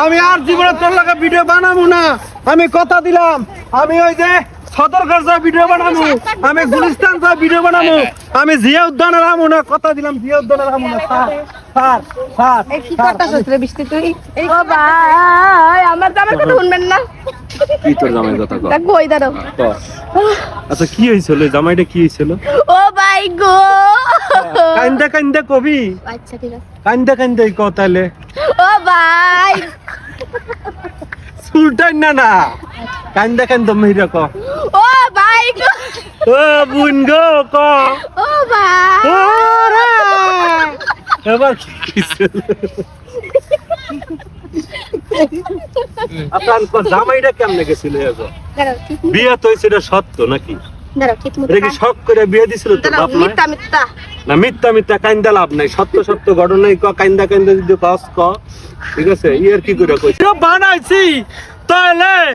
আমি আর জীবনে তোর লাগে ভিডিও বানাবো না, আমি কথা দিলাম। আমি ওই যে সদরঘাট যা ভিডিও বানাবো, আমি গুলিস্তান যা ভিডিও বানাবো, আমি জিয়া উদ্যানে রামু না, কথা দিলাম জিয়া উদ্যানে রামু না। কি করতেছিস রে বৃষ্টি তুই? ও ভাই আমার জামাই কথা শুনবেন না। কি তোর জামাই কথা কও? দেখো ওই দাঁড়াও। আচ্ছা কি হয়েছিল জামাইটা, কি হয়েছিল? ও ভাই গো কান্দা কান্দা কবি, আচ্ছা ঠিক আছে। কান্দা কান্দা ক তাহলে। ও ভাই সুলটান না না, কান্দা কান্দা মেহিরা ক। ও ভাই গো ও বুন গো ক। ও ভাই ওরে এবার কি হয়েছিল? আপনার জামাইটা কেমনে গেছিল? দাঁড়াও ঠিক বিয়ে তো হয়েছিল সত্য নাকি? দাঁড়াও ঠিক মতো এটা কি শখ করে বিয়ে দিছিল তো দাঁড়াও বাপ মা? মিথ্যা মিথ্যা না মিথ্যা মিথ্যা কান্দা লাভ নাই, সত্য সত্য ঘটনাই ক, কান্দা কান্দা যদি কস ক। ঠিক আছে, ইয়ার কি করে কইছ বানাইছি তাহলে